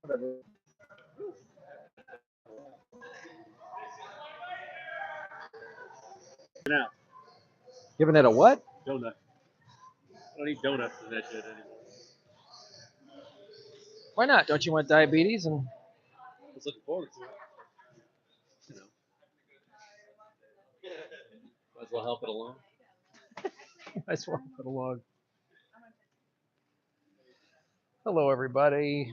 Whatever. Now, Giving it a what? donut. I don't eat donuts and that shit anymore. Why not? Don't you want diabetes? And I was looking forward to it. You know. Might as well help it along. I swear put a log. Hello, everybody.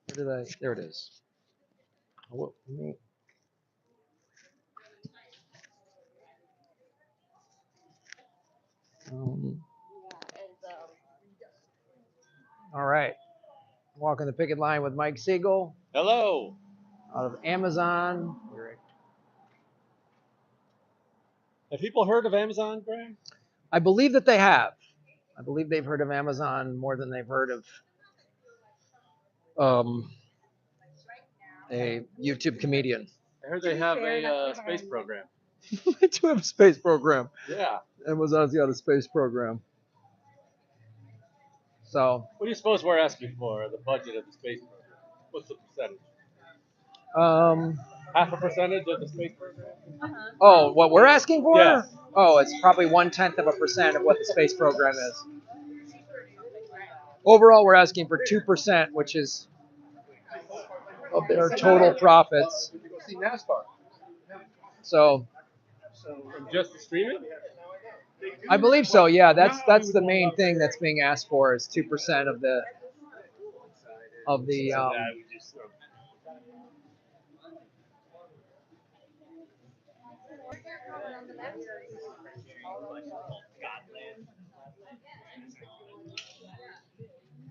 Where did I? There it is. What, me? All right. Walking the picket line with Mike Siegel Hello. out of Amazon. Have people heard of Amazon, Graham? I believe that they have. I believe they've heard of Amazon more than they've heard of a YouTube comedian. I heard they have a space program. They do have a space program. Yeah. Amazon's got a space program. So, What do you suppose we're asking for, the budget of the space program? What's the percentage? Half a percentage of the space program? Oh, what we're asking for? Yeah. Oh, it's probably 0.1% of what the space program is. Overall, we're asking for 2%, which is of their total profits. See NASCAR. So, From just the streaming? I believe so. Yeah, that's the main thing that's being asked for is 2% of the I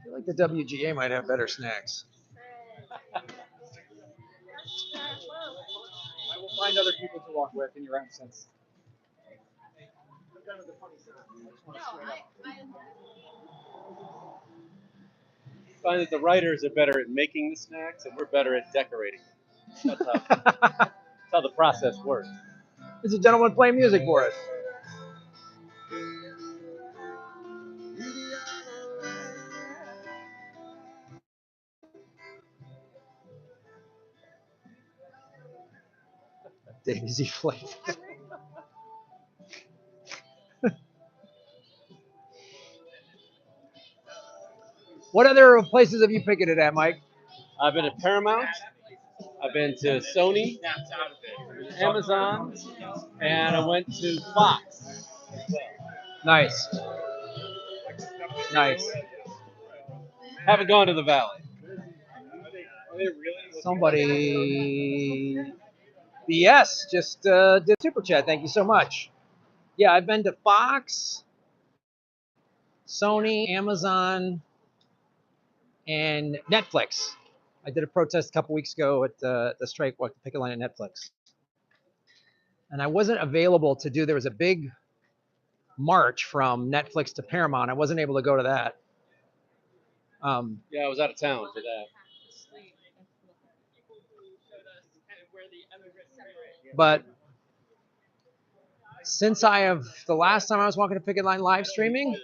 feel like the WGA might have better snacks. I will find other people to walk with in your absence. I find that the writers are better at making the snacks and we're better at decorating them. That's how the process works. There's a gentleman playing music for us. Daisy flavor. What other places have you picketed at, Mike? I've been at Paramount. I've been to Sony, Amazon, and I went to Fox. Nice. Nice. Haven't gone to the Valley. Somebody, yes, just did super chat. Thank you so much. Yeah, I've been to Fox, Sony, Amazon, and Netflix. I did a protest a couple weeks ago at the strike, walk the picket line at Netflix. And I wasn't available to do, there was a big march from Netflix to Paramount. I wasn't able to go to that. Yeah, I was out of town for that. But since the last time I was walking the picket line live streaming,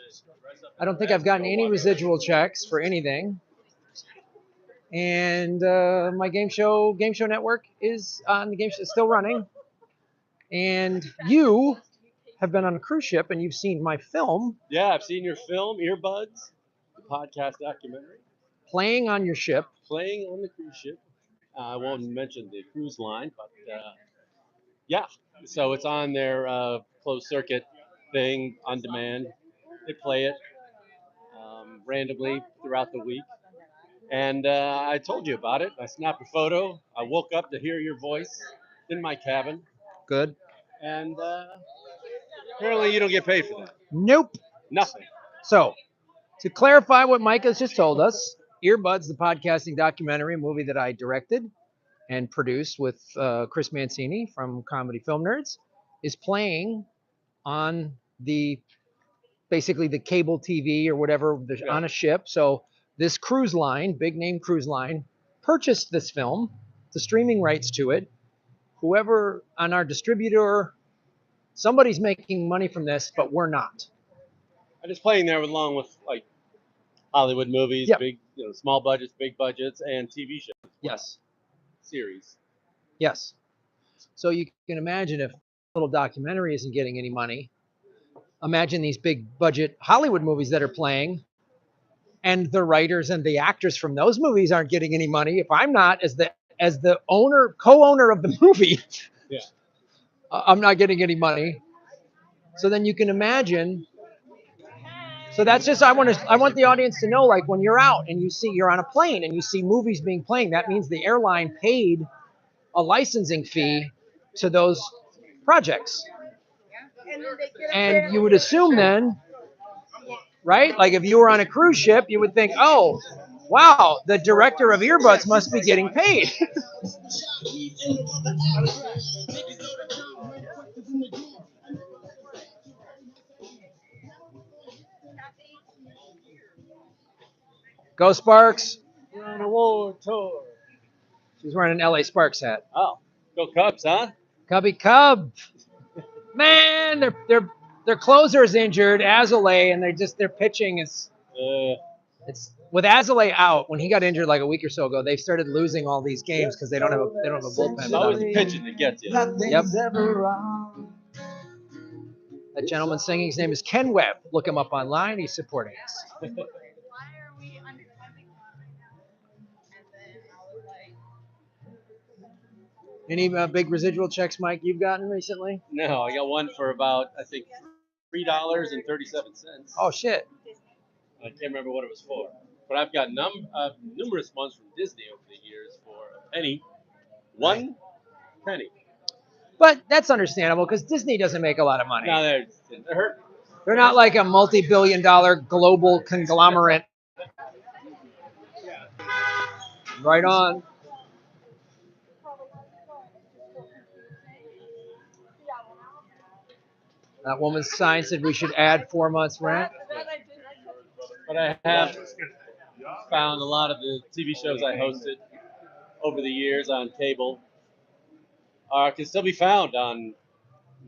I don't think I've gotten any residual checks for anything. And my game show network is on the game show, still running. And you have been on a cruise ship and you've seen my film. Yeah, I've seen your film, Earbuds, the podcast documentary. Playing on your ship. Playing on the cruise ship. I won't mention the cruise line, but yeah. So it's on their closed circuit thing on demand. They play it randomly throughout the week. And I told you about it. I snapped a photo. I woke up to hear your voice in my cabin. Good. And apparently you don't get paid for that. Nope. Nothing. So, to clarify what Mike has just told us, Earbuds, the podcasting documentary movie that I directed and produced with Chris Mancini from Comedy Film Nerds, is playing on basically the cable TV or whatever on a ship. So this cruise line, big name cruise line, purchased this film, the streaming rights to it. Whoever on our distributor somebody's making money from this, but we're not. I'm just playing there along with like Hollywood movies, Yep. big, small budgets, big budgets, and TV shows. Yes. Series. Yes. So you can imagine if a little documentary isn't getting any money. Imagine these big budget Hollywood movies that are playing, and the writers and the actors from those movies aren't getting any money. If I'm not, as the co-owner of the movie, Yeah. I'm not getting any money. So then you can imagine. So that's just I want the audience to know, like, when you're out and you're on a plane and you see movies being played, that means the airline paid a licensing fee to those projects. And you would assume then, right? Like if you were on a cruise ship, you would think, oh, wow, the director of Earbuds must be getting paid. Go Sparks. We're on a war tour. She's wearing an LA Sparks hat. Oh, go Cubs, huh? Cubby Cub. Man, their closer's injured, Azalea, and their pitching is it's with Azalea out. When he got injured like a week or so ago, they started losing all these games because they don't have a bullpen. It's always the pitching that gets you. Yep. That gentleman singing, his name is Ken Webb. Look him up online. He's supporting us. Any big residual checks, Mike, you've gotten recently? No, I got one for about, I think, $3.37. Oh, shit. I can't remember what it was for. But I've got numerous ones from Disney over the years for a penny. 1 penny. But that's understandable because Disney doesn't make a lot of money. No, they're hurting. They're not like a multi-billion-dollar global conglomerate. Right on. That woman's sign said we should add 4 months rent. But I have found a lot of the TV shows I hosted over the years on cable can still be found on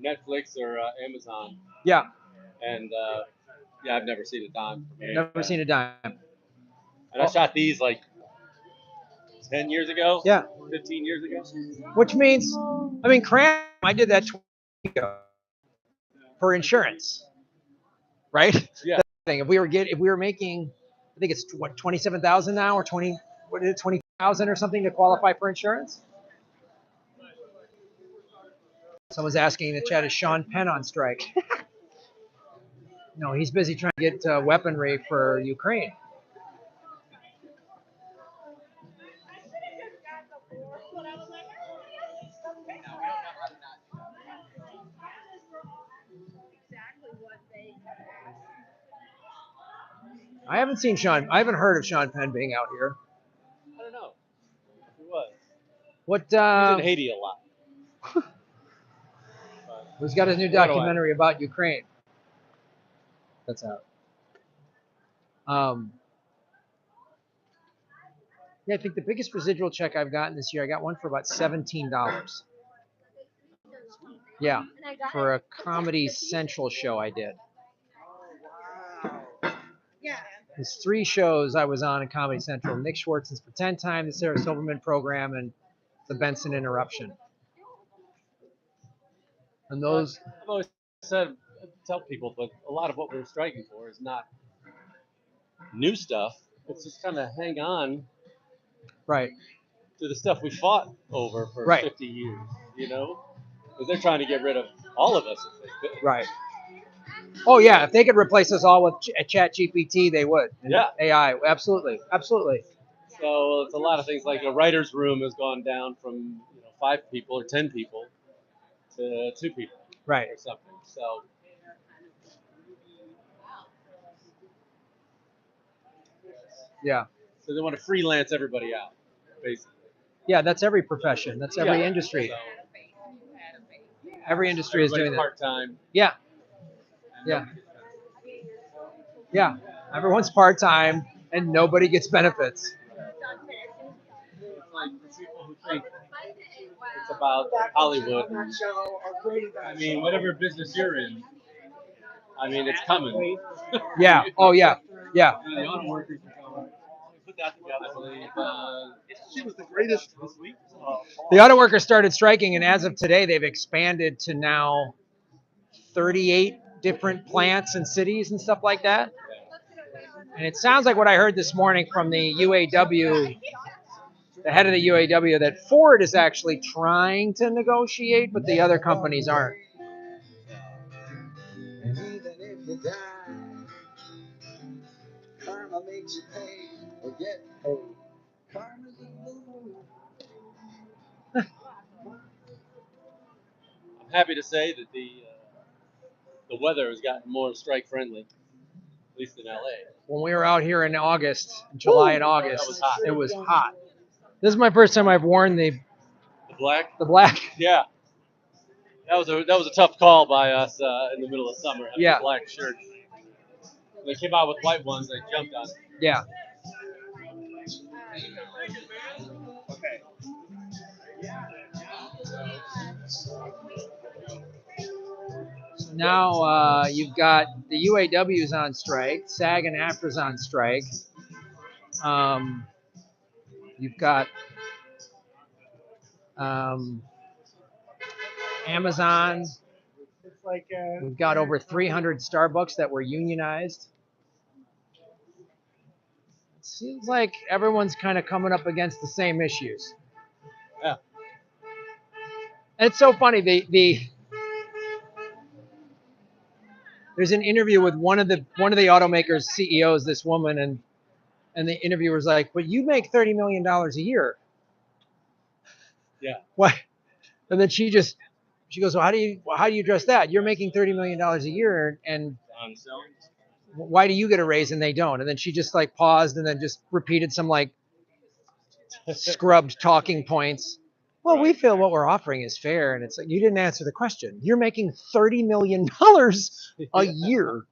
Netflix or Amazon. Yeah. And yeah, I've never seen a dime. Never seen a dime. And I shot these like 10 years ago. Yeah. 15 years ago. Which means, Cram, I did that 20 years ago for insurance, right? Yeah. That's the thing. If we were making, I think it's what, 27,000 now, or 20,000 or something to qualify for insurance. Someone's asking in the chat, is Sean Penn on strike? No, he's busy trying to get weaponry for Ukraine. I haven't heard of Sean Penn being out here. I don't know. Who was? What? He's in Haiti a lot. Who's got his new documentary about Ukraine? That's out. Yeah, I think the biggest residual check I've gotten this year, I got one for about $17. Yeah, for a Comedy Central show I did. There's 3 shows I was on in Comedy Central: Nick Schwartzen's Pretend Time, the Sarah Silverman Program, and the Benson Interruption. And those, I've always tell people, but a lot of what we're striking for is not new stuff. It's just kind of hang on, right, to the stuff we fought over for 50 years. Because they're trying to get rid of all of us if they could. Right. Oh yeah, if they could replace us all with Chat GPT, they would. Yeah. AI, absolutely. So it's a lot of things, like a writer's room has gone down from 5 people or 10 people to 2 people. Right. Or something. So yeah. So they want to freelance everybody out, basically. Yeah, that's every profession. That's every industry. So every industry is doing that. Part-time. Yeah. Yeah. Yeah. Everyone's part-time and nobody gets benefits. It's like the people who think it's about Hollywood. I mean, whatever business you're in, I mean, it's coming. Yeah. Oh yeah. Yeah. The auto workers are coming. Put that together. I believe She was the greatest. this week. The auto workers started striking, and as of today, they've expanded to now 38 different plants and cities and stuff like that. And it sounds like what I heard this morning from the UAW, the head of the UAW, that Ford is actually trying to negotiate, but the other companies aren't. And even if you die, karma makes you pay or get paid. Karma's a movie. I'm happy to say that the weather has gotten more strike friendly, at least in LA. When we were out here in August, July and August, That was hot. it was hot. This is my first time I've worn the The black. black. Yeah. That was a tough call by us in the middle of summer. Having Yeah. a black shirt. When they came out with white ones, I jumped on it. Yeah. Now you've got the UAW's on strike, SAG and AFTRA's on strike. You've got Amazon. We've got over 300 Starbucks that were unionized. It seems like everyone's kind of coming up against the same issues. Yeah. And it's so funny. There's an interview with one of the automakers CEOs, this woman, and the interviewer's like, "But you make $30 million a year." Yeah. What? And then she goes, "Well, how do you address that? You're making $30 million a year, and On selling. why do you get a raise and they don't?" And then she just like paused and then just repeated some like scrubbed talking points. Well, we feel what we're offering is fair, and it's like you didn't answer the question. You're making $30 million a year.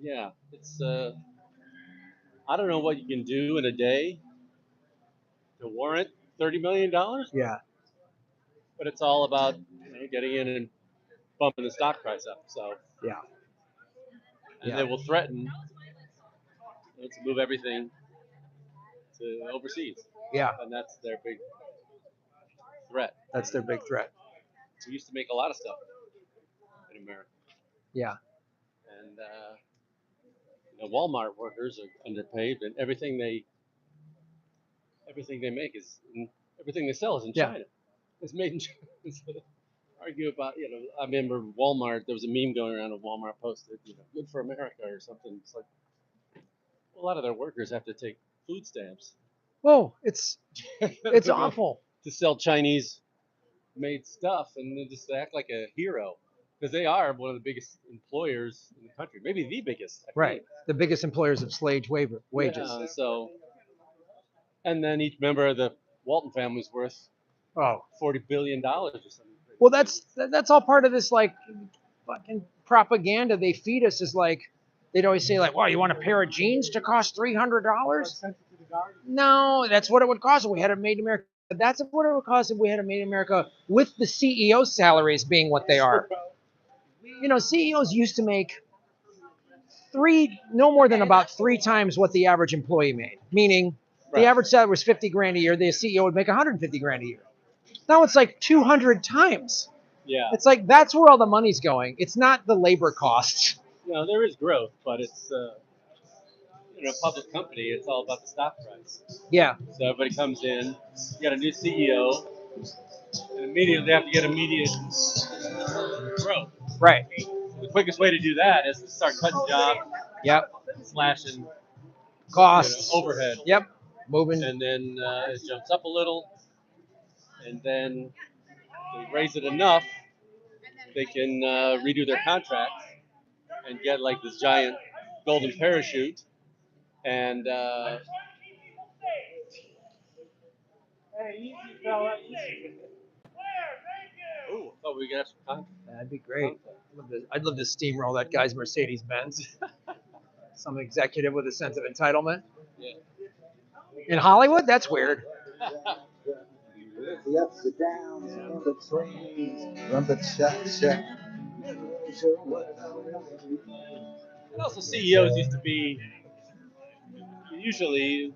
Yeah. It's I don't know what you can do in a day to warrant $30 million, Yeah. but it's all about getting in and bumping the stock price up. So. Yeah. And Yeah. they will threaten to move everything to overseas. Yeah. And that's their big threat. That's their big threat. We used to make a lot of stuff in America. Yeah. And Walmart workers are underpaid, and everything they make is everything they sell is in Yeah. China. It's made in China. Argue about I remember Walmart. There was a meme going around. Walmart posted, "Good for America" or something. It's like a lot of their workers have to take food stamps. Whoa, it's awful. To sell Chinese made stuff and then just act like a hero because they are one of the biggest employers in the country, maybe the biggest. I Right. think. The biggest employers of slave wages. Yeah, so, and then each member of the Walton family is worth Oh. $40 billion or something. Well, that's all part of this like fucking propaganda they feed us. Is like they'd always say like, "Well, you want a pair of jeans to cost $300?" No, that's what it would cost if we had it made in America. That's what it would cost if we had it made in America with the CEO salaries being what they are. CEOs used to make no more than about 3 times what the average employee made. Meaning, the average salary was $50,000 a year. The CEO would make $150,000 a year. Now it's like 200 times. Yeah. It's like that's where all the money's going. It's not the labor costs. There is growth, but it's a public company. It's all about the stock price. Yeah. So everybody comes in, you got a new CEO, and immediately they have to get immediate growth. Right. The quickest way to do that is to start cutting jobs. Yep. Slashing Costs. Overhead. Yep. Moving. And then it jumps up a little, and then they raise it enough, they can redo their contracts and get like this giant golden parachute. And oh, thought we could have some content. That'd be great. I'd love to steamroll that guy's Mercedes Benz. Some executive with a sense of entitlement. Yeah. In Hollywood, that's weird. The ups, the downs, and the trains, trumpet shout, shout. And also CEOs used to be usually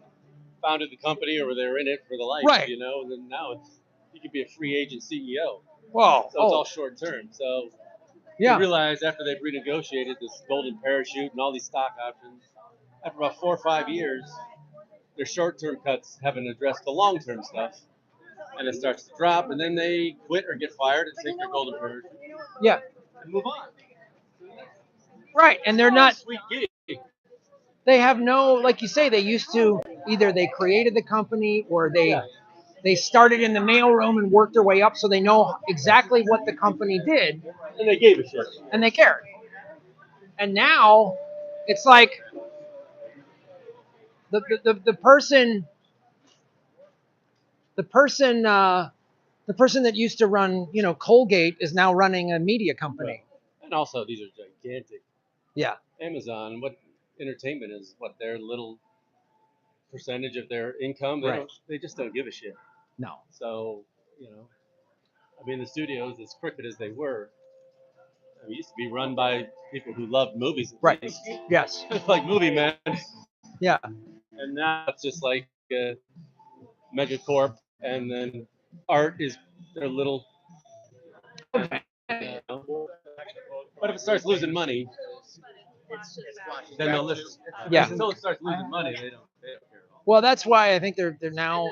founded the company or they were in it for the life, Right. you know. And then now you could be a free agent CEO, Well, so it's all short term. So they yeah, realized after they've renegotiated this golden parachute and all these stock options, after about 4 or 5 years, their short term cuts haven't addressed the long term stuff, and it starts to drop, and then they quit or get fired and take their golden parachute yeah, and move on. right. And they're not. Sweet gig. They have no, like you say, they used to either they created the company or they started in the mailroom and worked their way up, so they know exactly what the company did And they gave a shit. and they cared. And now it's like the person the person the person that used to run Colgate is now running a media company. And also, these are gigantic. Yeah, Amazon, what entertainment is, what their little percentage of their income. Right. They just don't give a shit. no, So, I mean, the studios, as crooked as they were, used to be run by people who loved movies. right, yes, Like movie men. yeah, And now it's just like a megacorp, and then art is their little. okay, But if it starts losing money, then they'll listen. yeah. Until it starts losing money, they don't care at all. Well, that's why I think they're now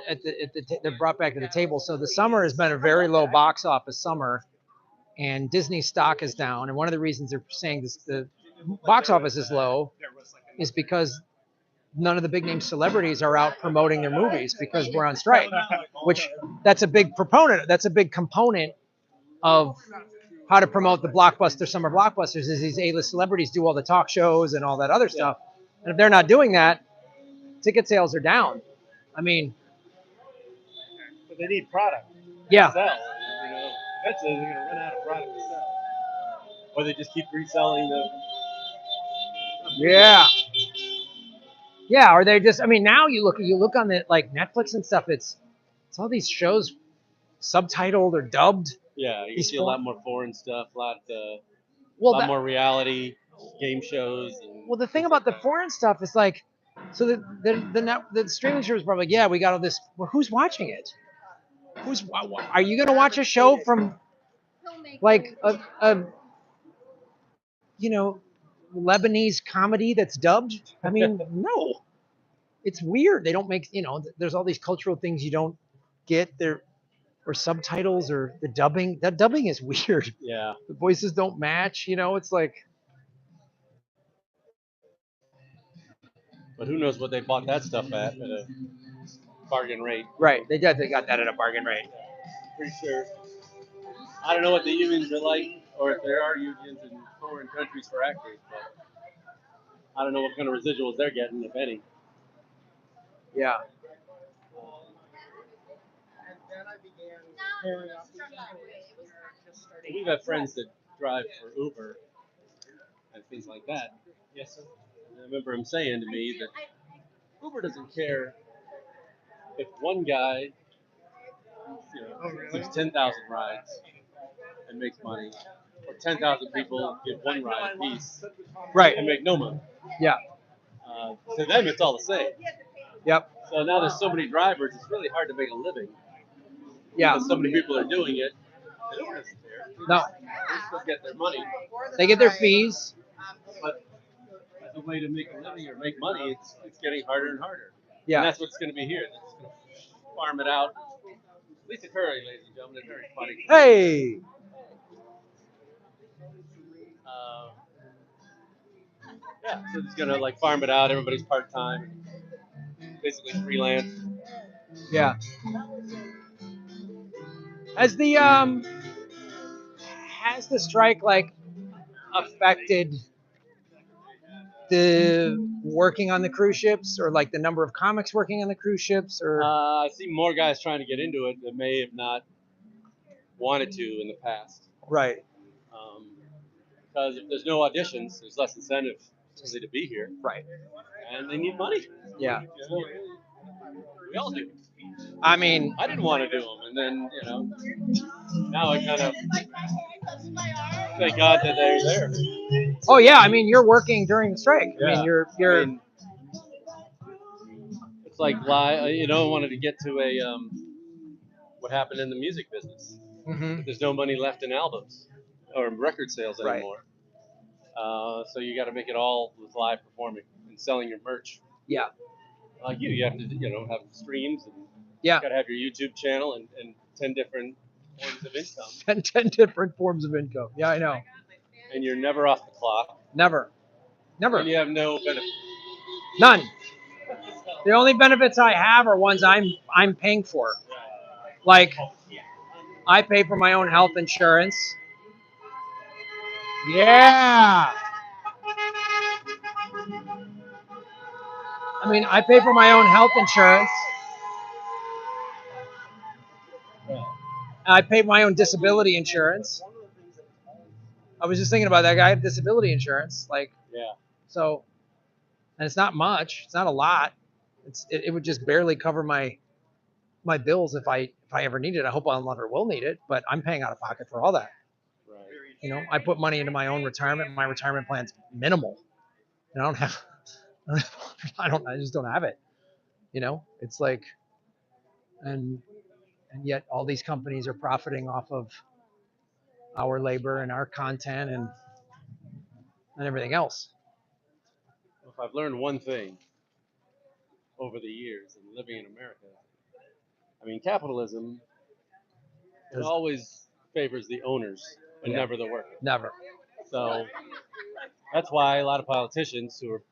they're brought back to the table. So the summer has been a very low box office summer, and Disney stock is down. And one of the reasons they're saying the box office is low is because none of the big name celebrities are out promoting their movies because we're on strike. Which that's a big proponent. That's a big component of how to promote the blockbuster summer blockbusters. Is these A-list celebrities do all the talk shows and all that other stuff, and if they're not doing that, ticket sales are down. I mean, But they need product to yeah, sell. Eventually they're going to run out of product to sell. Or they just keep reselling the. yeah, yeah. Or they just, I mean, now you look on the like Netflix and stuff. It's all these shows subtitled or dubbed. Yeah, you These see a lot more foreign stuff, a lot Well, more reality game shows. And well, the thing about the foreign stuff is like, so the streaming service is probably like, yeah, we got all this. Well, who's watching it? Are you gonna watch a show from like a Lebanese comedy that's dubbed? I mean, no. It's weird. They don't make, there's all these cultural things you don't get there, or subtitles, or the dubbing. That dubbing is weird. Yeah. The voices don't match. It's like, But who knows what they bought that stuff at a bargain rate. right. They got that at a bargain rate. Pretty sure. I don't know what the unions are like, or if there are unions in foreign countries for actors, but I don't know what kind of residuals they're getting, if any. Yeah. We've had friends that drive for Uber and things like that. Yes, sir. And I remember him saying to me that Uber doesn't care if one guy gives 10,000 rides and makes money, or 10,000 people give one ride apiece Right. and make no money. Yeah. To them, it's all the same. Yep. So now there's so many drivers, it's really hard to make a living. Yeah. Because so many people are doing it. They don't doesn't care. No. They still get their money. They get their fees. But as a way to make a living or make money, it's getting harder and harder. Yeah. And that's what's going to be here. They're just going to farm it out. Lisa Curry, ladies and gentlemen, is very funny. Hey. Yeah, so it's going to like farm it out. Everybody's part time, basically freelance. Yeah. Has the strike like affected the working on the cruise ships, or like the number of comics working on the cruise ships, or I see more guys trying to get into it that may have not wanted to in the past. right? Because if there's no auditions, there's less incentive really to be here, Right. and they need money. Yeah. We all do. I mean, I didn't want to do them, and then now I kind of thank God that they're there. oh yeah, I mean, you're working during the strike. I mean, Yeah. you're I mean, it's like I wanted to get to what happened in the music business. Mhm. There's no money left in albums or record sales Right. anymore. So you got to make it all with live performing and selling your merch. Yeah. Like you have to have streams and Yeah. you got to have your YouTube channel and 10 different forms of income. 10 different forms of income. Yeah, I know. And you're never off the clock. Never. And you have no benefit. None. The only benefits I have are ones I'm paying for. Like, I pay for my own health insurance. Yeah. I mean, I pay for my own health insurance. I pay my own disability insurance. I was just thinking about that guy. I have disability insurance. So, and it's not much. It's not a lot. It would just barely cover my bills if I ever need it. I hope I'll never will need it, but I'm paying out of pocket for all that. Right. I put money into my own retirement. My retirement plan's minimal, and I just don't have it. It's like, and yet all these companies are profiting off of our labor and our content and everything else. If I've learned one thing over the years and living in America, I mean, capitalism, it always favors the owners and never the worker. Never. So that's why a lot of politicians who are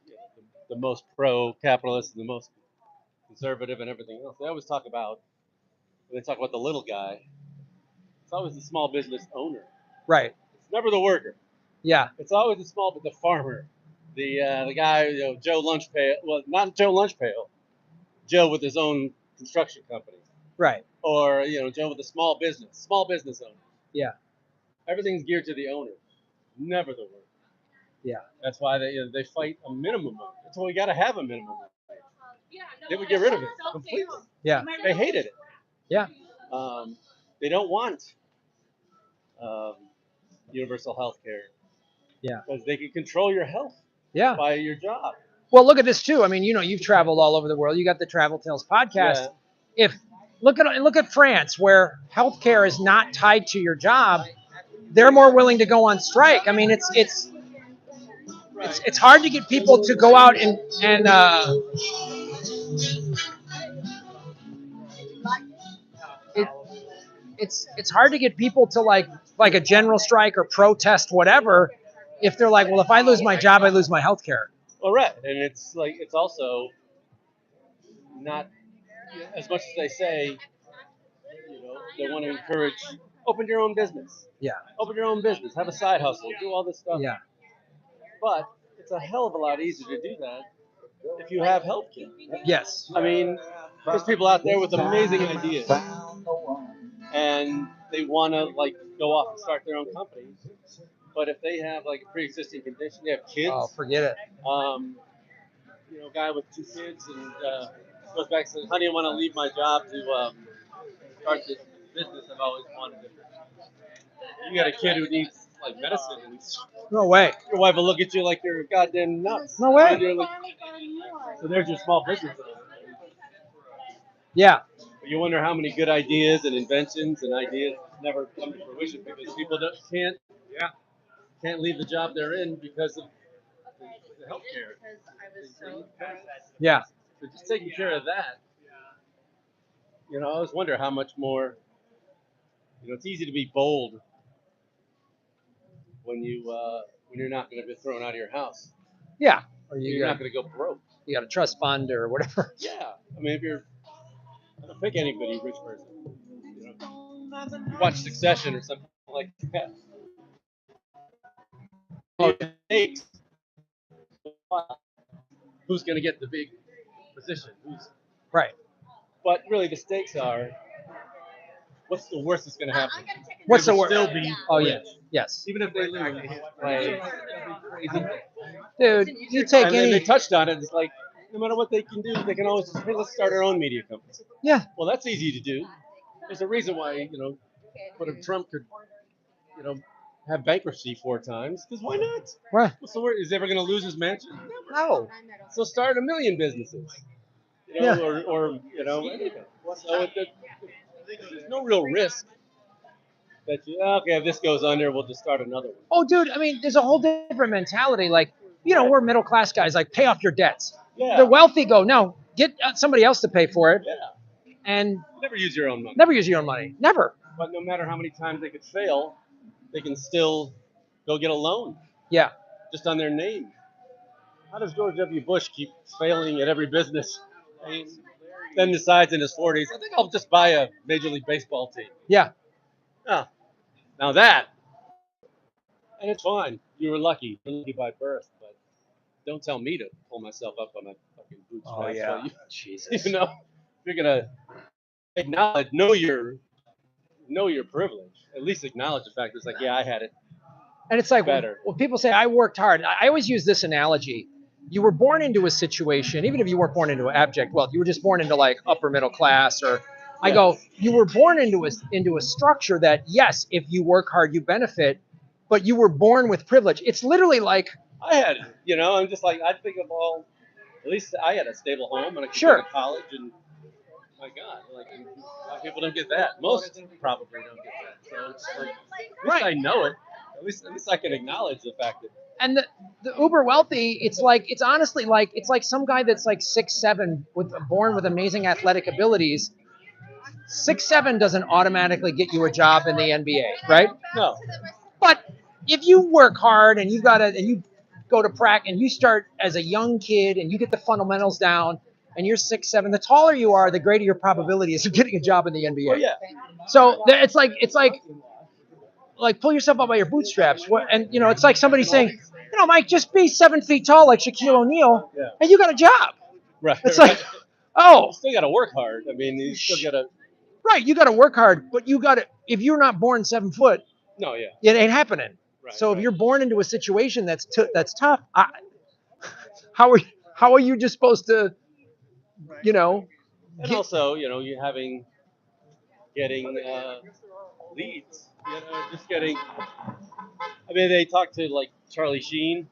the most pro-capitalist and the most conservative and everything else, they always talk about, when they talk about the little guy, it's always the small business owner. Right. It's never the worker. Yeah. It's always the farmer, the guy, Joe Lunchpail. Well, not Joe Lunchpail. Joe with his own construction company. Right. Or Joe with a small business owner. Yeah. Everything's geared to the owner, never the worker. Yeah. That's why they fight a minimum wage. That's why we got to have a minimum wage. They would get rid of it completely. Yeah. They hated it. Yeah. They don't want universal health care. Yeah. Because they can control your health. Yeah. By your job. Well, look at this too. I mean, you've traveled all over the world. You got the Travel Tales podcast. Yeah. Look at France, where healthcare is not tied to your job, they're more willing to go on strike. I mean, it's hard to get people to go out and it's hard to get people to like a general strike or protest whatever if they're like, well, if I lose my job, I lose my healthcare. Well, right, and it's also not as much as they say. They want to encourage open your own business. Yeah. Open your own business. Have a side hustle. Do all this stuff. Yeah. But it's a hell of a lot easier to do that if you have health care. Yes. I mean, there's people out there with amazing ideas, and they want to go off and start their own company. But if they have a pre-existing condition, they have kids. Oh, forget it. Guy with 2 kids and goes back and says, "Honey, I want to leave my job to start this business I've always wanted to." You got a kid who needs medicine, and no way. Your wife will look at you like you're goddamn nuts. No way. So there's your small business owner. Yeah. But you wonder how many good ideas and inventions and ideas never come to fruition because people can't leave the job they're in because of the health care. Yeah. So just taking care of that. I always wonder how much more. It's easy to be bold when you're not going to be thrown out of your house. Yeah. Or you're not going to go broke. You got a trust fund or whatever. Yeah. I mean, I don't pick anybody rich person. You watch Succession or something like that. Who's going to get the big position? Right. But really, the stakes are, what's the worst that's going to happen? What's the worst? Still be yes. Yes. Even if they lose. Dude, you take and any. they touched on it. It's like, no matter what they can do, they can always just, hey, let's start our own media company. Yeah. Well, that's easy to do. There's a reason why, Trump could, have bankruptcy 4 times. Because why not? Right. What's the word? Is he ever going to lose his mansion? Never. No. So start a million businesses. Yeah. Or anything. So there's no real risk that okay, if this goes under, we'll just start another one. Oh, dude. I mean, there's a whole different mentality. Like, we're middle class guys. Like, pay off your debts. Yeah. The wealthy go, no, get somebody else to pay for it. Yeah. And Never use your own money. never use your own money. Never. But no matter how many times they could fail, they can still go get a loan Yeah. just on their name. How does George W. Bush keep failing at every business? Then decides in his 40s, I think I'll just buy a Major League Baseball team. Yeah. Oh, now that, and it's fine. You were lucky. You're lucky by birth, but don't tell me to pull myself up on my fucking bootstraps. Oh, yeah. While Jesus. you're gonna acknowledge, know your privilege. At least acknowledge the fact that it's like, yeah, I had it. And it's like, Better. when people say, I worked hard, I always use this analogy. You were born into a situation, even if you weren't born into abject wealth, you were just born into like upper middle class, or I go, you were born into a structure that, yes, if you work hard, you benefit, but you were born with privilege. It's literally like, I had it, I'm just like, I think of all, at least I had a stable home and I could Sure. go to college, and my God, like, a lot of people don't get that. Most probably don't get that. So it's like, at least I know it. At least I can acknowledge the fact that. and the uber wealthy, it's honestly like, it's like some guy that's like 6'7", born with amazing athletic abilities. 6'7" doesn't automatically get you a job in the NBA, right? No. But if you work hard and you go to practice and you start as a young kid and you get the fundamentals down and you're 6'7", the taller you are, the greater your probability is of getting a job in the NBA. Oh, yeah. So it's like pull yourself up by your bootstraps. And it's like somebody saying, Mike, just be 7 feet tall like Shaquille O'Neal, and you got a job. Right. It's like, you still got to work hard. I mean, you still got to. Right, you got to work hard, but you got to. If you're not born 7 foot, no, yeah, it ain't happening. Right, so right. if you're born into a situation that's tough, how are you just supposed to, And also, you're getting leads. Just getting. I mean, they talk to like Charlie Sheen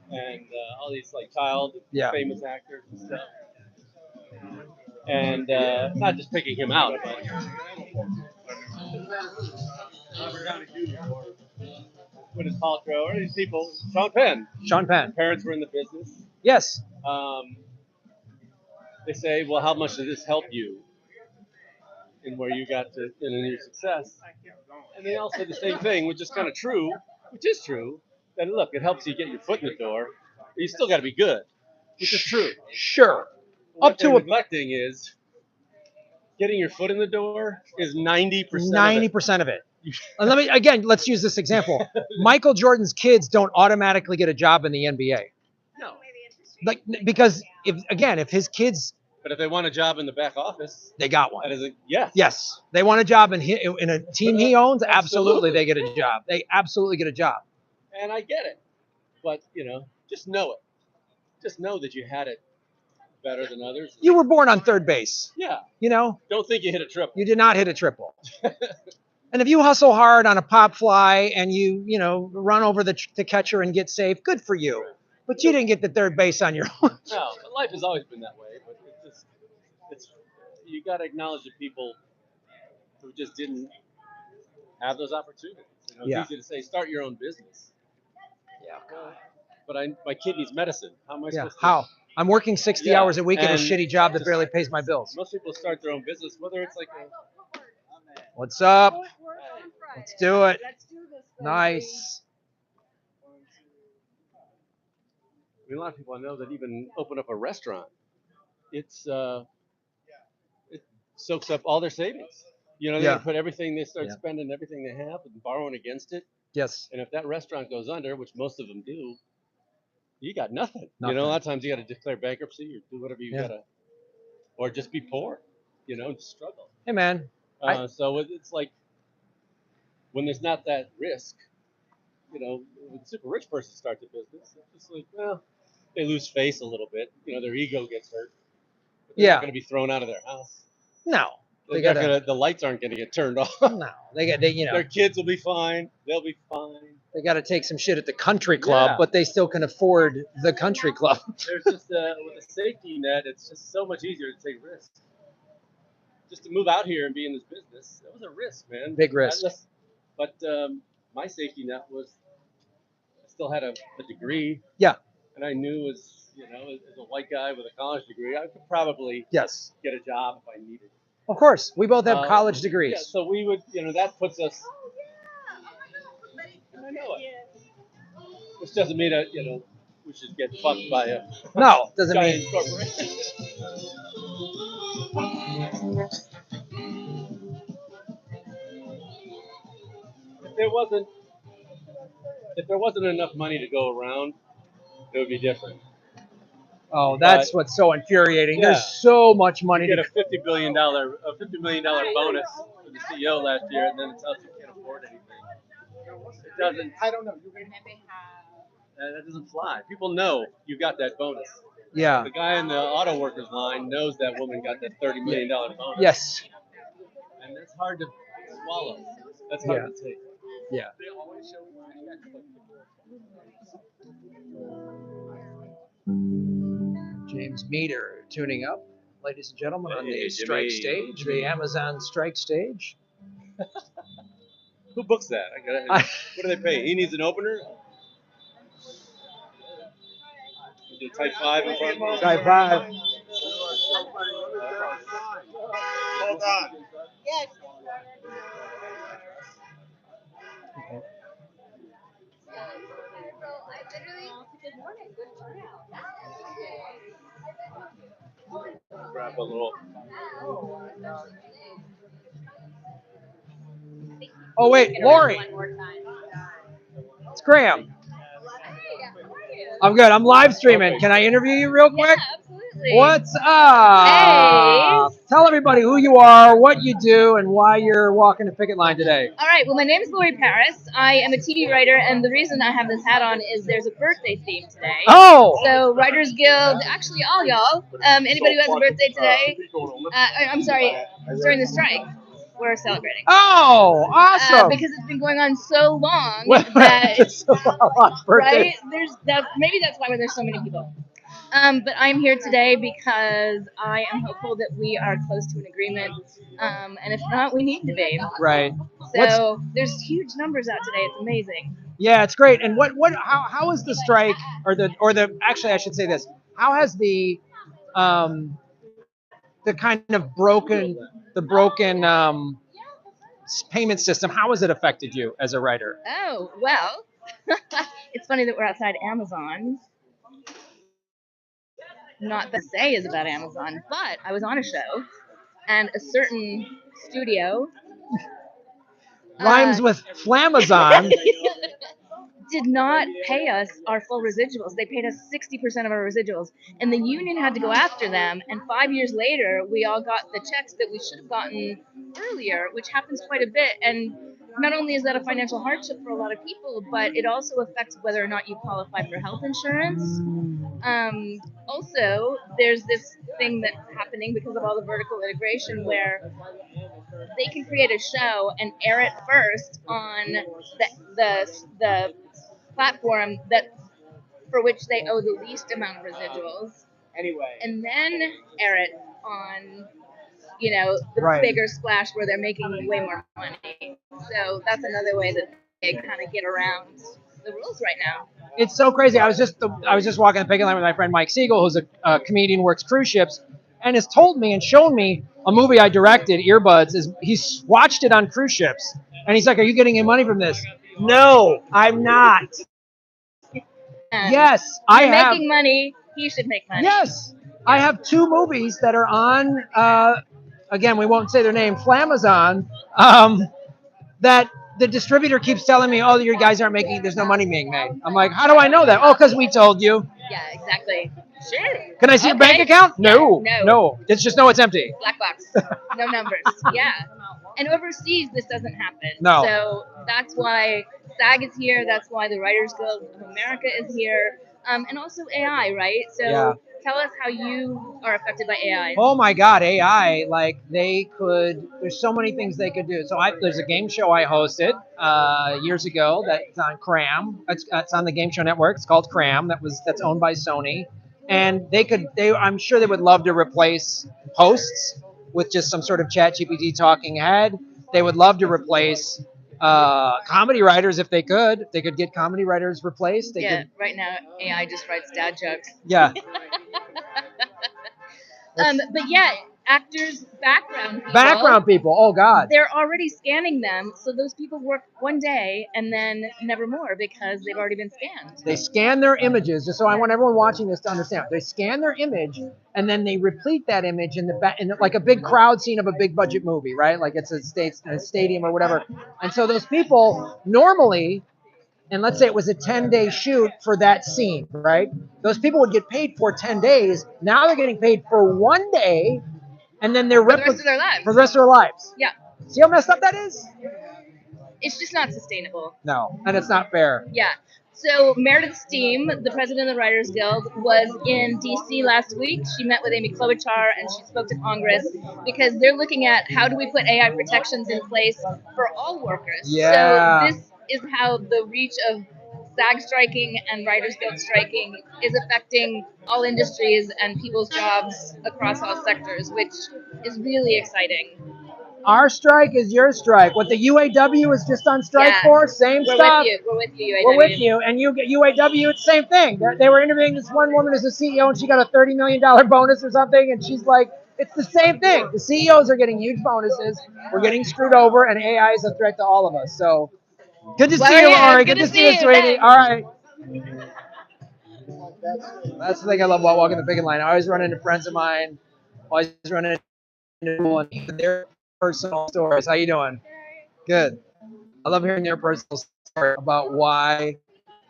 and all these like child famous actors and stuff. And not just picking him out, but Gwyneth Paltrow, or these people, Sean Penn. Parents were in the business. Yes. They say, well, how much did this help you in where you got to in your success? And they all say the same thing, which is kind of true, that look, it helps you get your foot in the door, but you still got to be good, which is true. Sure. What they're neglecting is getting your foot in the door is 90%. 90% of it. And let's use this example. Michael Jordan's kids don't automatically get a job in the NBA. No. Because if his kids. But if they want a job in the back office, they got one. That is yes. Yes, they want a job in a team he owns. Absolutely, they get a job. They absolutely get a job. And I get it, but just know it. Just know that you had it better than others. You were born on third base. Yeah. Don't think you hit a triple. You did not hit a triple. And if you hustle hard on a pop fly and you run over the catcher and get safe, good for you. Right. But you didn't get the third base on your own. No, but life has always been that way. But it's you got to acknowledge the people who just didn't have those opportunities. It's easy to say, start your own business. Yeah. But my kid needs medicine. How am I supposed to? How? I'm working 60 hours a week in a shitty job that barely pays my bills. Most people start their own business, whether it's like What's up? Let's do it. Nice. A lot of people I know that even open up a restaurant, it soaks up all their savings. They put everything, they start spending everything they have and borrowing against it. Yes. And if that restaurant goes under, which most of them do, you got nothing. A lot of times you got to declare bankruptcy or do whatever you got to, or just be poor, and struggle. Hey, man. So it's like when there's not that risk, when a super rich person starts a business, it's just like, well, they lose face a little bit. You know, their ego gets hurt. But they're Yeah. not going to be thrown out of their house. No, they They're not gotta. the lights aren't going to get turned off. No, you know, Their kids will be fine. They'll be fine. they got to take some shit at the country club, Yeah. but they still can afford the country club. There's just with a safety net, it's just so much easier to take risks. Just to move out here and be in this business, that was a risk, man. Big risk. But my safety net was I still had a degree. Yeah. And I knew as a white guy with a college degree, I could probably Yes. get a job if I needed. Of course, we both have college degrees. Yeah, so we would, that puts us. I know it. Which doesn't mean that we should get fucked by a No, doesn't giant mean. corporation. If there wasn't enough money to go around, it would be different. Oh, that's what's so infuriating. Yeah. There's so much money You to get a $50 million bonus for the CEO last year, and then it tells you can't afford anything. It doesn't. I don't know. That doesn't fly. People know you got that bonus. Yeah. The guy in the auto workers line knows that woman got that $30 million bonus. Yes. And that's hard to swallow. That's hard to take. Yeah. James Meter tuning up, ladies and gentlemen, on the strike stage, the Amazon strike stage. Who books that? What do they pay? He needs an opener? Is it type 5 in front of him? Type 5. Hold on. Yes. Grab a little. Oh, wait, Lori. It's Graham. I'm good. I'm live streaming. Can I interview you real quick? Yeah, absolutely. What's up? Hey. Tell everybody who you are, what you do, and why you're walking the picket line today. All right. Well, my name is Lori Paris. I am a TV writer, and the reason I have this hat on is there's a birthday theme today. Oh! So Writers Guild, actually all y'all, anybody who has a birthday today, I'm sorry, during the strike, we're celebrating. Oh, awesome! Because it's been going on so long Well, that, it's a lot of birthdays. right? Maybe that's why there's so many people. But I'm here today because I am hopeful that we are close to an agreement, and if not, we need to be. Right. So there's huge numbers out today. It's amazing. Yeah, it's great. And how is the strike, actually I should say this, how has the kind of broken payment system, how has it affected you as a writer? Oh, well, it's funny that we're outside Amazon. Not that say is about Amazon, but I was on a show, and a certain studio Rhymes with Flamazon. did not pay us our full residuals. They paid us 60% of our residuals, and the union had to go after them. And 5 years later, we all got the checks that we should have gotten earlier, which happens quite a bit. And not only is that a financial hardship for a lot of people, but it also affects whether or not you qualify for health insurance. Also, there's this thing that's happening because of all the vertical integration where they can create a show and air it first on the platform for which they owe the least amount of residuals. Anyway. And then air it on, the Right. bigger splash where they're making way more money. So that's another way that they kind of get around the rules right now. It's so crazy. I was just walking the picket line with my friend Mike Siegel, who's a comedian who works cruise ships, and has told me and shown me a movie I directed, Earbuds. He's watched it on cruise ships, and he's like, "Are you getting any money from this?" No, I'm not. And Yes, I you're have. making money. He should make money. Yes, I have 2 movies that are on. Again, we won't say their name. Flamazon. That the distributor keeps telling me, "Oh, your guys aren't making. There's no money being made." I'm like, "How do I know that?" "Oh, because we told you." Yeah, exactly. Sure. Can I see your bank Okay. account? No, Yeah, no. no. It's just no, it's empty. Black box. No numbers. Yeah. And overseas, this doesn't happen. No. So that's why SAG is here. That's why the Writers Guild of America is here. and also AI, right? So Yeah. tell us how you are affected by AI. Oh my God, AI! Like there's so many things they could do. So there's a game show I hosted years ago that's on Cram. It's on the Game Show Network. It's called Cram. That's owned by Sony, and I'm sure they would love to replace hosts with just some sort of Chat GPT talking head. They would love to replace comedy writers if they could. If they could get comedy writers replaced. Right now AI just writes dad jokes. Yeah. But yeah, actors, background people. Oh God. They're already scanning them, so those people work one day and then never more because they've already been scanned. They scan their images, just so I want everyone watching this to understand. They scan their image and then they replete that image in like a big crowd scene of a big budget movie, right? Like it's a stadium or whatever. And so those people normally, and let's say it was a 10-day shoot for that scene, right? Those people would get paid for 10 days. Now they're getting paid for 1 day, and then they're for the rest of their lives. For the rest of their lives. Yeah. See how messed up that is? It's just not sustainable. No, and it's not fair. Yeah. So Meredith Steam, the president of the Writers Guild, was in D.C. last week. She met with Amy Klobuchar and she spoke to Congress because they're looking at how do we put AI protections in place for all workers. Yeah. So this is how the reach of SAG striking and Writers Guild striking is affecting all industries and people's jobs across all sectors, which is really exciting. Our strike is your strike. What the UAW is just on strike for, same stuff. We're with you, UAW. We're with you. And you get UAW, it's the same thing. They were interviewing this one woman as a CEO, and she got a $30 million bonus or something, and she's like, it's the same thing. The CEOs are getting huge bonuses. We're getting screwed over, and AI is a threat to all of us. So, good to see you, Lori. Good to see you, sweetie. All right. That's the thing I love about walking the picket line. I always run into friends of mine. Always run into people and their personal stories. How you doing? Good. I love hearing their personal story about why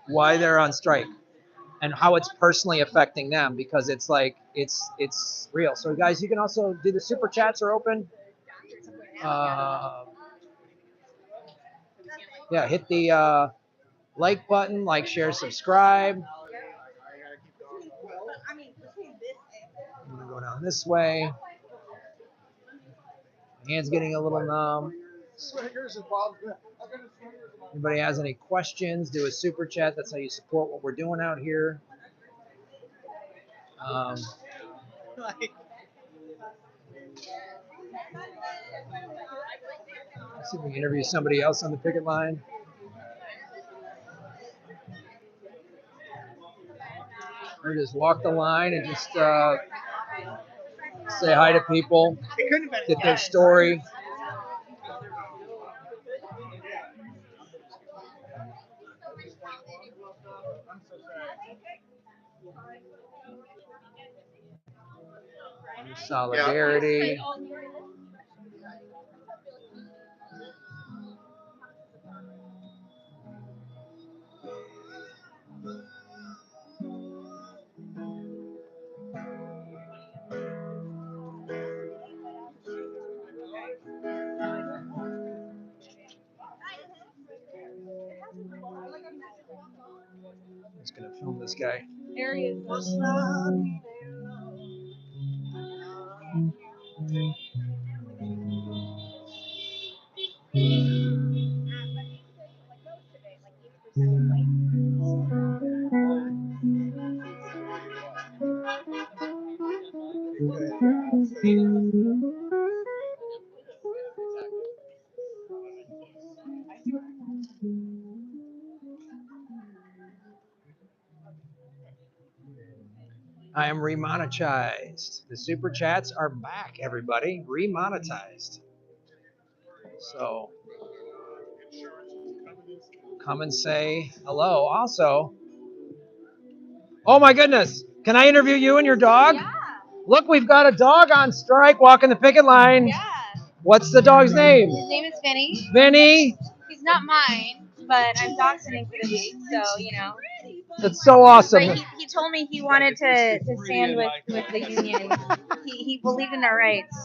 they're on strike and how it's personally affecting them, because it's like it's real. So guys, you can also do the super chats are open. Yeah, hit the like button, like, share, subscribe. I'm gonna go down this way. My hand's getting a little numb. Anybody has any questions, do a super chat. That's how you support what we're doing out here. Let's see if we can interview somebody else on the picket line. Or just walk the line and just say hi to people, get their story. Solidarity. I'm just gonna film this guy. There he is. I am remonetized. The super chats are back, everybody. Remonetized. So come and say hello. Also, oh my goodness, can I interview you and your dog? Yeah. Look, we've got a dog on strike walking the picket line. Yeah. What's the dog's name? His name is Vinny. Vinny. He's not mine, but I'm dog sitting for the week, so you know. That's so awesome. But he told me he wanted to stand with the union. He believed in our rights.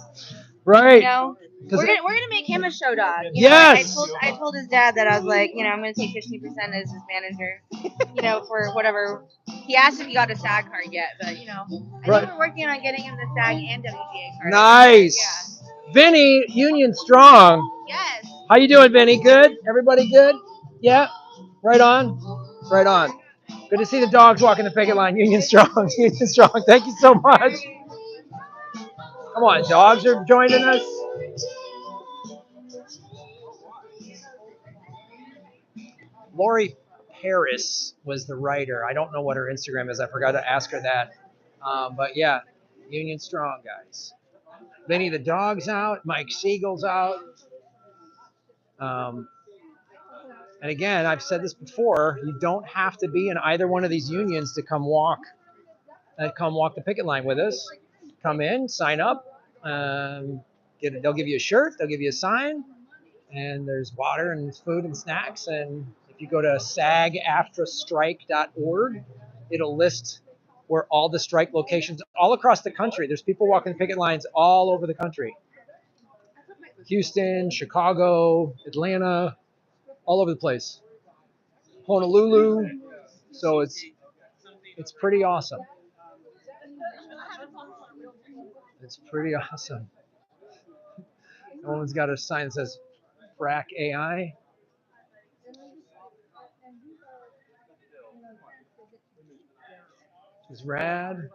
Right. You know, 'Cause we're gonna make him a show dog. You Yes. know, I told his dad that I was like, you know, I'm gonna take 15% as his manager. You know, for whatever. He asked if he got a SAG card yet, but you know, I Right. think we're working on getting him the SAG and WGA card. Nice. Vinny, Union Strong. Yes. How you doing, Vinny? Good? Everybody good? Yeah? Right on? Right on. Good to see the dogs walking the picket line. Union Strong. Union Strong. Thank you so much. Come on, dogs are joining us. Lori Harris was the writer. I don't know what her Instagram is. I forgot to ask her that. But yeah, Union Strong, guys. Vinny the dog's out. Mike Siegel's out. And again, I've said this before, you don't have to be in either one of these unions to come walk the picket line with us. Come in, sign up. They'll give you a shirt, they'll give you a sign, and there's water and food and snacks. And if you go to sagaftrastrike.org, it'll list where all the strike locations all across the country. There's people walking picket lines all over the country. Houston, Chicago, Atlanta, all over the place. Honolulu. So it's pretty awesome. It's pretty awesome. No one's got a sign that says Frack AI. It's rad.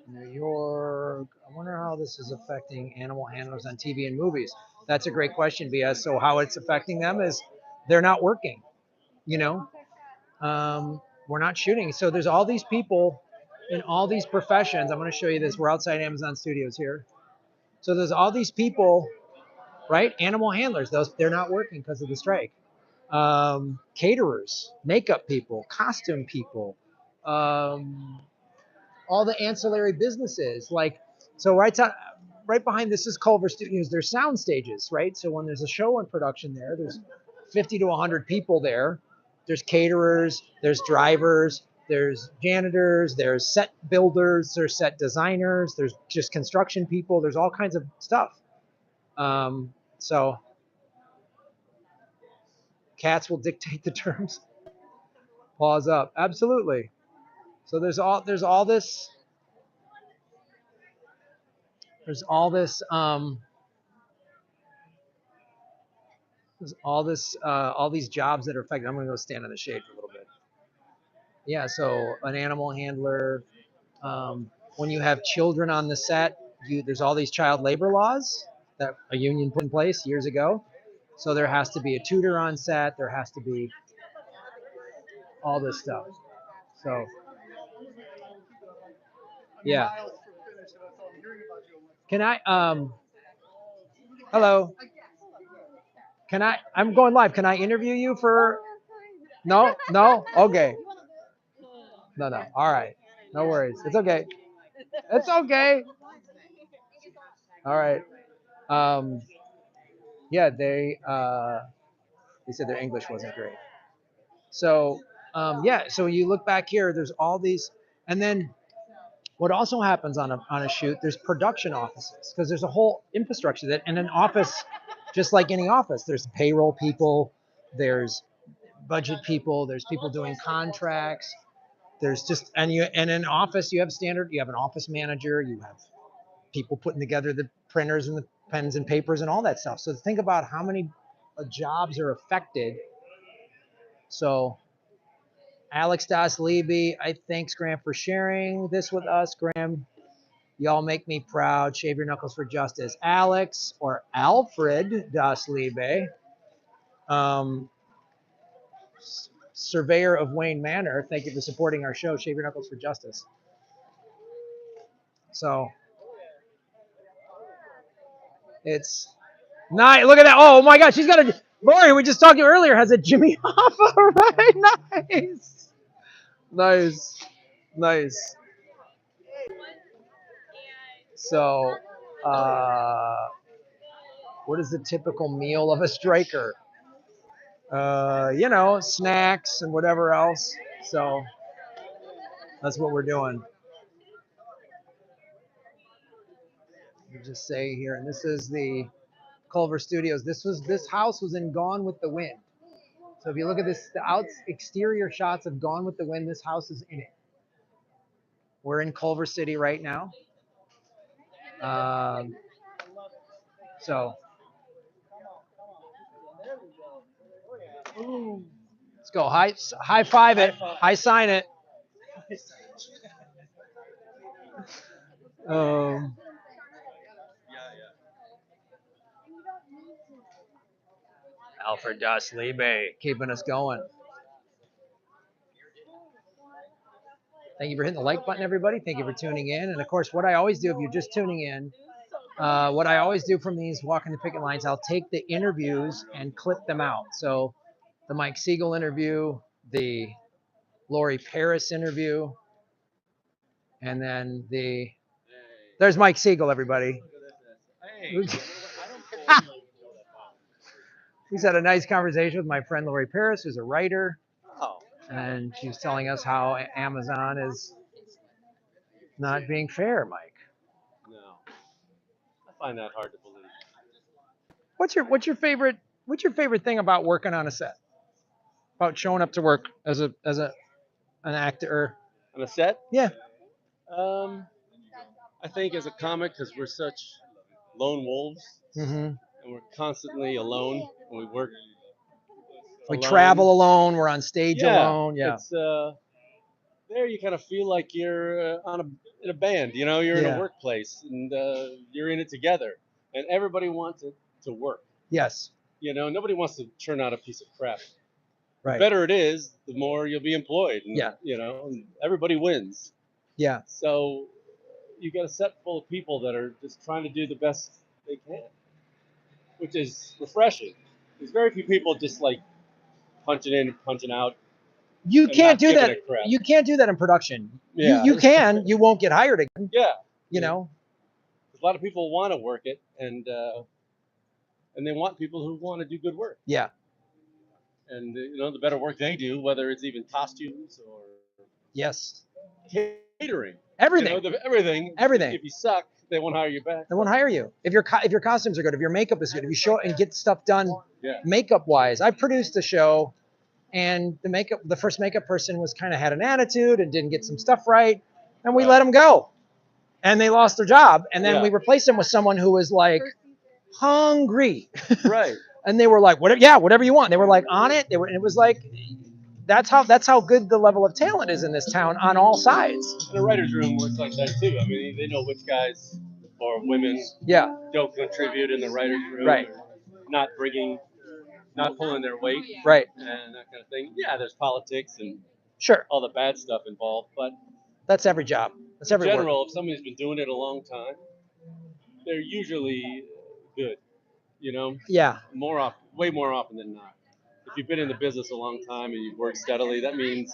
New York. I wonder how this is affecting animal handlers on TV and movies. That's a great question, BS. So how it's affecting them is they're not working. You know, we're not shooting. So there's all these people in all these professions. I'm going to show you this. We're outside Amazon Studios here. So there's all these people, right? Animal handlers. They're not working because of the strike. Caterers, makeup people, costume people, all the ancillary businesses. So right behind this is Culver Studios. There's sound stages, right? So when there's a show in production there's 50 to 100 people there. There's caterers, there's drivers, there's janitors, there's set builders, there's set designers, there's just construction people. There's all kinds of stuff. So cats will dictate the terms. Paws up. Absolutely. So there's all this all these jobs that are affected. I'm gonna go stand in the shade for a little bit. Yeah, so an animal handler, when you have children on the set, there's all these child labor laws that a union put in place years ago. So there has to be a tutor on set, there has to be all this stuff. So yeah. Can I hello. I'm going live. Can I interview you for No? No? Okay. No. All right. No worries. It's okay. It's okay. All right. Yeah, they said their English wasn't great. So yeah, so you look back here, there's all these, and then what also happens on a shoot, there's production offices because there's a whole infrastructure that in an office, just like any office, there's payroll people, there's budget people, there's people doing contracts, there's just and in an office you have an office manager, you have people putting together the printers and the pens and papers and all that stuff. So think about how many jobs are affected. So Alex Das Leby, thanks Graham for sharing this with us. Graham, y'all make me proud. Shave your knuckles for justice. Alex or Alfred Das Leby, surveyor of Wayne Manor, thank you for supporting our show. Shave your knuckles for justice. So it's nice. Look at that. Oh my gosh, she's got a Lori, we just talked to earlier, has a Jimmy Hoffa, right? Nice. So What is the typical meal of a striker? Snacks and whatever else. So that's what we're doing. You just say here, and this is the Culver Studios. This house was in Gone with the Wind. So if you look at this, the exterior shots of Gone with the Wind, this house is in it. We're in Culver City right now. So let's go. High five it. High sign it. Alfred Das Liebe keeping us going. Thank you for hitting the like button, everybody. Thank you for tuning in. And of course, what I always do if you're just tuning in, what I always do from these walking the picket lines, I'll take the interviews and clip them out. So the Mike Siegel interview, the Lori Paris interview, and then there's Mike Siegel, everybody. He's had a nice conversation with my friend Lori Paris, who's a writer. And she's telling us how Amazon is not being fair, Mike. No, I find that hard to believe. What's your favorite thing about working on a set? About showing up to work as an actor? On a set? Yeah. I think as a comic, because we're such lone wolves, and we're constantly alone when we work. We alone. Travel alone. We're on stage alone. Yeah. It's there you kind of feel like you're in a band. You're in a workplace, and you're in it together, and everybody wants it to work. Yes. Nobody wants to churn out a piece of crap. Right. The better it is, the more you'll be employed. And, and everybody wins. Yeah. So you got a set full of people that are just trying to do the best they can, which is refreshing. There's very few people just like punching in and punching out. You can't do that. You can't do that in production. Yeah. You can. You won't get hired again. Yeah. A lot of people want to work it, and they want people who want to do good work. Yeah. And the better work they do, whether it's even costumes or catering, everything, everything. If you suck, they won't hire you back. They won't hire you. If your costumes are good, if your makeup is good, if you show and get stuff done makeup wise. I produced a show, and the first makeup person had an attitude and didn't get some stuff right, and we let them go, and they lost their job, and then we replaced them with someone who was like hungry, right? And they were like, whatever you want. They were like on it. And it was like, that's how good the level of talent is in this town on all sides. And the writer's room works like that too. I mean, they know which guys or women don't contribute in the writer's room. Right. Not pulling their weight. Right. And that kind of thing. Yeah, there's politics and all the bad stuff involved, but that's every job. That's every in general, work. If somebody's been doing it a long time, they're usually good. Yeah. Way more often than not. If you've been in the business a long time and you've worked steadily, that means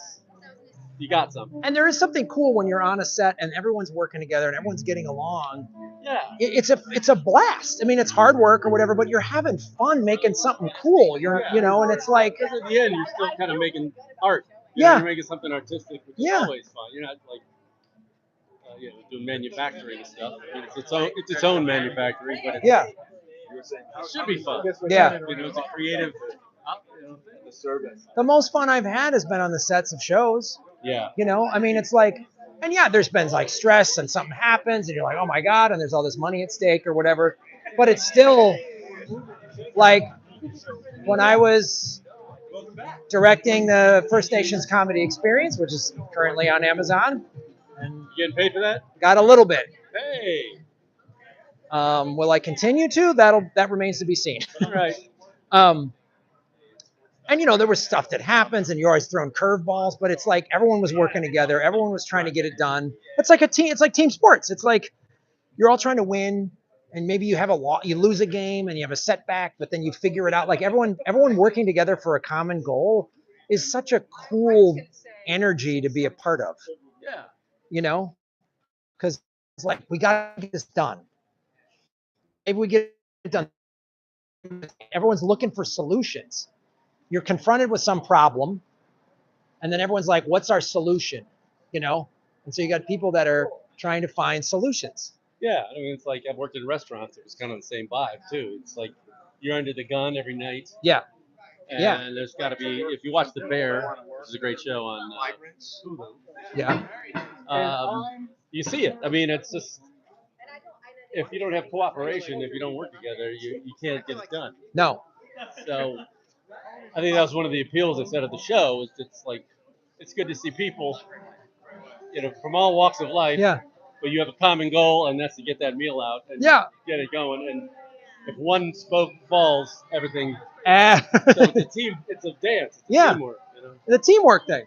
you got something. And there is something cool when you're on a set and everyone's working together and everyone's getting along. Yeah. It's a blast. I mean, it's hard work or whatever, but you're having fun making something cool. And it's like. Because at the end, you're still kind of making art. You're making something artistic, which is always fun. You're not like. Doing manufacturing and stuff. I mean, it's its own manufacturing, but it should be fun. Yeah. It's a creative service. The most fun I've had has been on the sets of shows. Yeah. I mean, it's like, and there's been like stress and something happens and you're like, oh my God, and there's all this money at stake or whatever. But it's still like when I was directing the First Nations Comedy Experience, which is currently on Amazon. And you getting paid for that? Got a little bit. Hey. Will I continue to? That remains to be seen. All right. And there was stuff that happens, and you're always throwing curveballs, but it's like everyone was working together. Everyone was trying to get it done. It's like a team. It's like team sports. It's like you're all trying to win, and maybe you lose a game and you have a setback, but then you figure it out. Like everyone working together for a common goal is such a cool energy to be a part of. Yeah. Because it's like, we got to get this done. Maybe we get it done everyone's looking for solutions. You're confronted with some problem, and then everyone's like, what's our solution? You know? And so you got people that are trying to find solutions. Yeah, I mean, it's like I've worked in restaurants. It was kind of the same vibe too. It's like you're under the gun every night, Yeah. and Yeah. there's got to be. If you watch The Bear, which is a great show on Hulu, Yeah. you see it. I mean, it's just if you don't have cooperation, if you don't work together, you can't get it done. No. So I think that was one of the appeals I said of the show. Is it's like it's good to see people, from all walks of life. Yeah. But you have a common goal, and that's to get that meal out and Yeah. get it going. And if one spoke falls, everything. Uh, So it's a team. It's a dance. It's Yeah. teamwork. the teamwork thing.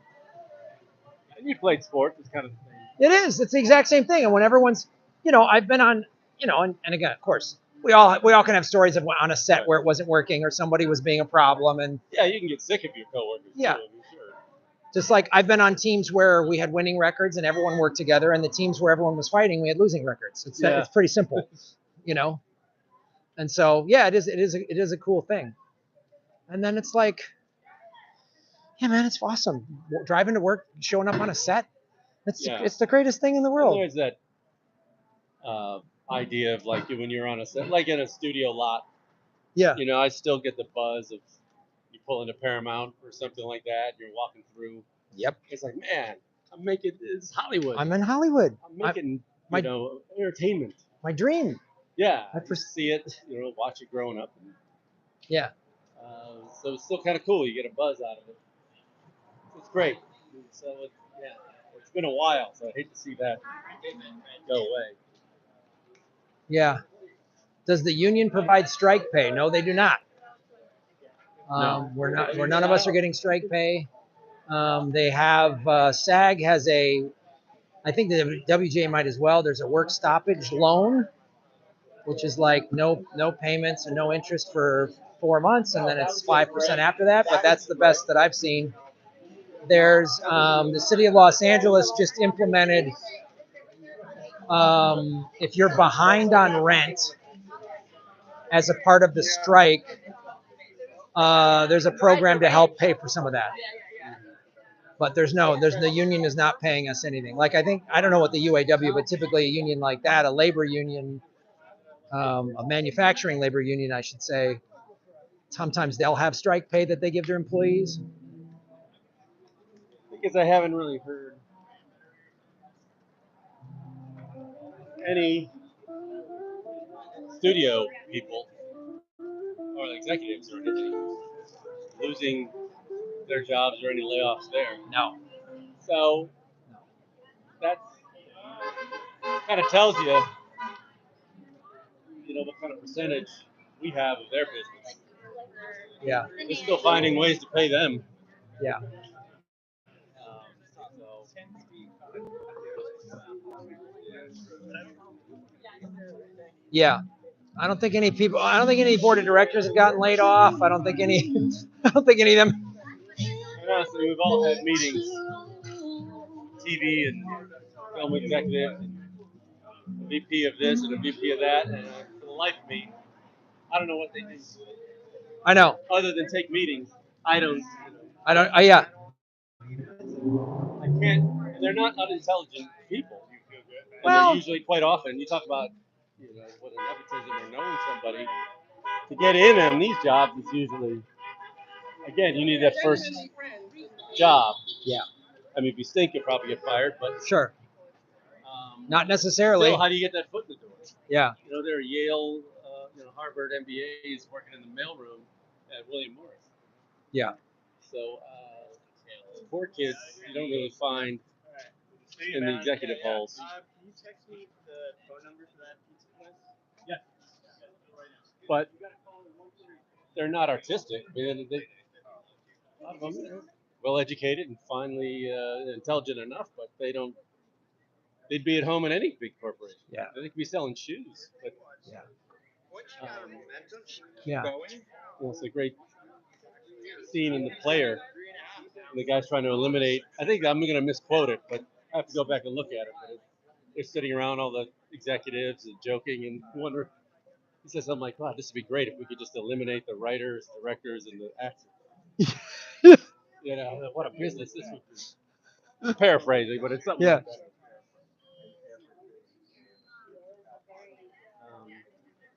And you played sports. It's kind of the same. It is. It's the exact same thing. And when everyone's, I've been on, and again, of course, we all can have stories of on a set where it wasn't working or somebody was being a problem, and Yeah, you can get sick of your coworkers. Yeah. Too, I mean, sure. just like I've been on teams where we had winning records and everyone worked together, and the teams where everyone was fighting, we had losing records. Yeah. It's pretty simple, And so yeah, it is a cool thing. And then it's like, yeah, man, it's awesome driving to work, showing up on a set. It's the greatest thing in the world. There's that idea of like when you're on a set, like in a studio lot. Yeah. I still get the buzz of you pull into Paramount or something like that. You're walking through. Yep. It's like, man, it's Hollywood. I'm in Hollywood. I'm making entertainment. My dream. Yeah. I see it. Watch it growing up. Yeah. So it's still kind of cool. You get a buzz out of it. It's great. So it's been a while. So I hate to see that go away. Yeah. Does the union provide strike pay? No, they do not. No. We're not. None of us are getting strike pay. They have SAG has I think the WGA might as well. There's a work stoppage loan, which is like no payments and no interest for 4 months, and then it's 5% after that. But that's the best that I've seen. There's the city of Los Angeles just implemented. If you're behind on rent as a part of the strike, there's a program to help pay for some of that. But the union is not paying us anything. Like I don't know what the UAW, but typically a union like that, a labor union, a manufacturing labor union, I should say, sometimes they'll have strike pay that they give their employees. Because I haven't really heard any studio people or executives or anything losing their jobs or any layoffs there. No. So that kind of tells you, what kind of percentage we have of their business. Yeah. We're still finding ways to pay them. Yeah. Yeah. I don't think any board of directors have gotten laid off. I don't think any of them. And honestly, we've all had meetings, TV and film executive, and a VP of this and a VP of that, and for the life of me, I don't know what they do. I know. Other than take meetings, I don't. Yeah. I can't. They're not unintelligent people. And Well, they're usually quite often. You talk about, whether nepotism or knowing somebody. To get in on these jobs is usually, again, you need that first job. Yeah. I mean, if you stink, you'll probably get fired, but Sure. Not necessarily. still, how do you get that foot in the door? Yeah. There are Yale, Harvard MBAs working in the mailroom at William Morris. Yeah. So, poor kids, you don't really find in the executive halls. Can you text me the phone number for that pizza place? Yeah. But they're not artistic. I mean, a lot of them are well educated and finally intelligent enough, but they don't. They'd be at home in any big corporation. Yeah. They could be selling shoes. But, Yeah. Yeah. It's a great scene in The Player. And the guy's trying to eliminate. I think I'm going to misquote it, but I have to go back and look at it. But they're sitting around, all the executives, and joking and wondering He says, I'm like, wow, this would be great if we could just eliminate the writers, directors, and the actors. You know, what a business this would be. Paraphrasing, but it's something Yeah. like that.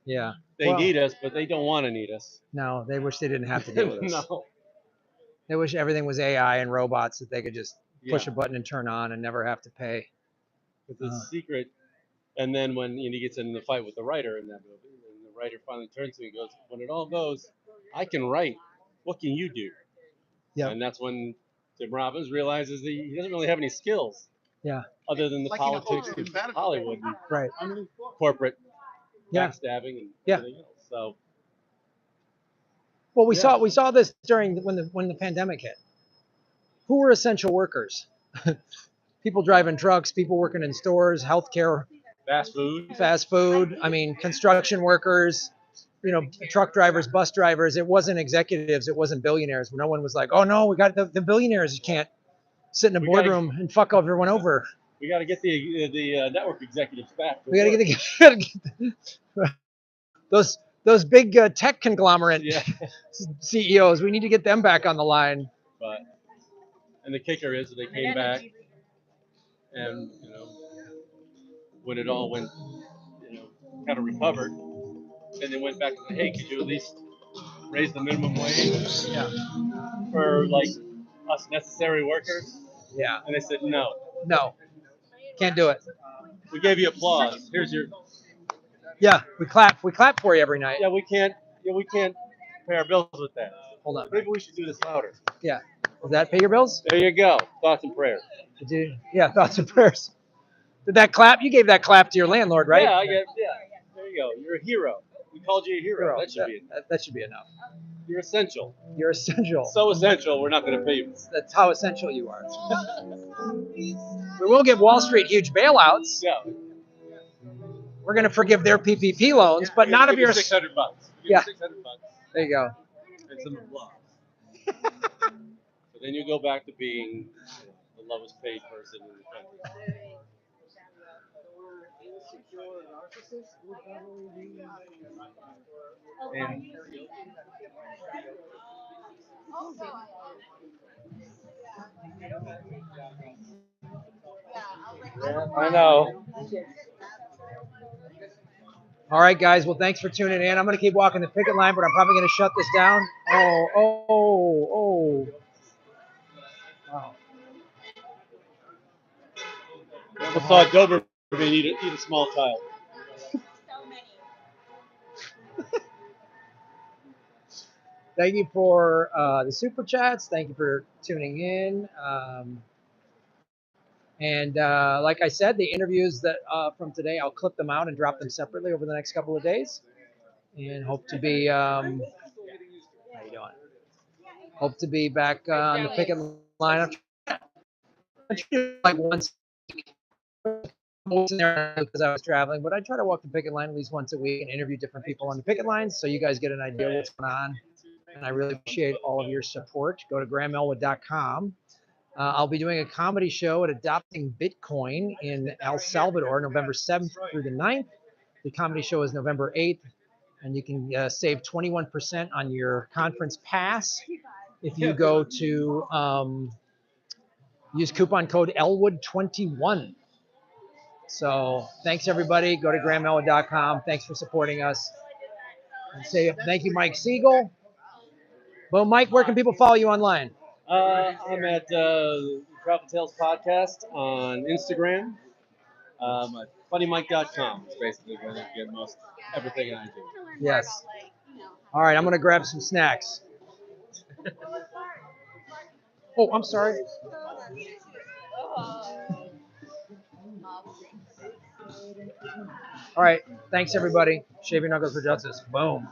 Yeah. They Well, need us, but they don't want to need us. no, they wish they didn't have to deal with us. No. They wish everything was AI and robots that they could just push Yeah. a button and turn on and never have to pay. It's a secret. And then when he gets in the fight with the writer in that movie, and the writer finally turns to him and goes, when it all goes, I can write. What can you do? Yeah. And that's when Tim Robbins realizes that he doesn't really have any skills. Yeah. Other than the politics of Hollywood and Right. corporate Yeah. backstabbing and Yeah. everything else. So Well, we Yeah. saw this during when the pandemic hit. Who were essential workers? People driving trucks, people working in stores, healthcare, fast food. I mean, construction workers, truck drivers, bus drivers. It wasn't executives. It wasn't billionaires. No one was like, oh no, we got the billionaires can't sit in a We gotta- boardroom and fuck everyone over. we got to get the network executives back. We got to get those big tech conglomerate Yeah. CEOs. We need to get them back on the line. But and the kicker is that they came back, and when it all went, kind of recovered, and they went back and said, hey, could you at least raise the minimum wage Yeah. for like us necessary workers? Yeah. And they said no. No. Can't do it. We gave you applause. Here's your. Yeah, we clap for you every night. Yeah, we can't pay our bills with that. Hold on. Maybe we should do this louder. Yeah. Does that pay your bills? There you go. Thoughts and prayers. Yeah, thoughts and prayers. Did that clap? You gave that clap to your landlord, right? Yeah, there you go. You're a hero. We called you a hero. That should be enough. You're essential. You're essential. So essential, we're not going to pay you. That's how essential you are. We will give Wall Street huge bailouts. Yeah. We're going to forgive their PPP loans, but not of your. $600. Yeah. $600. There you go. And some applause. So then you go back to being the lowest paid person in the country. And yeah, I know. All right, guys. Well, thanks for tuning in. I'm going to keep walking the picket line, but I'm probably going to shut this down. Oh. Wow. I almost saw a Doberman eat a small child. Thank you for the super chats. Thank you for tuning in. And like I said, the interviews that from today, I'll clip them out and drop them separately over the next couple of days. And hope to be how you doing? Hope to be back on the picket line. Like once because I was traveling, but I try to walk the picket line at least once a week and interview different people on the picket lines so you guys get an idea of what's going on. And I really appreciate all of your support. Go to grahamelwood.com. I'll be doing a comedy show at Adopting Bitcoin in El Salvador, November 7th through the 9th. The comedy show is November 8th, and you can save 21% on your conference pass if you go to use coupon code Elwood21. So thanks, everybody. Go to grahamelwood.com. Thanks for supporting us. And say thank you, Mike Siegel. Well, Mike, where can people follow you online? I'm at Travel Tales Podcast on Instagram. At funnymike.com is basically where you get most everything I do. Yes. All right, I'm going to grab some snacks. Oh, I'm sorry. All right, thanks, everybody. Shave your knuckles for justice. Boom.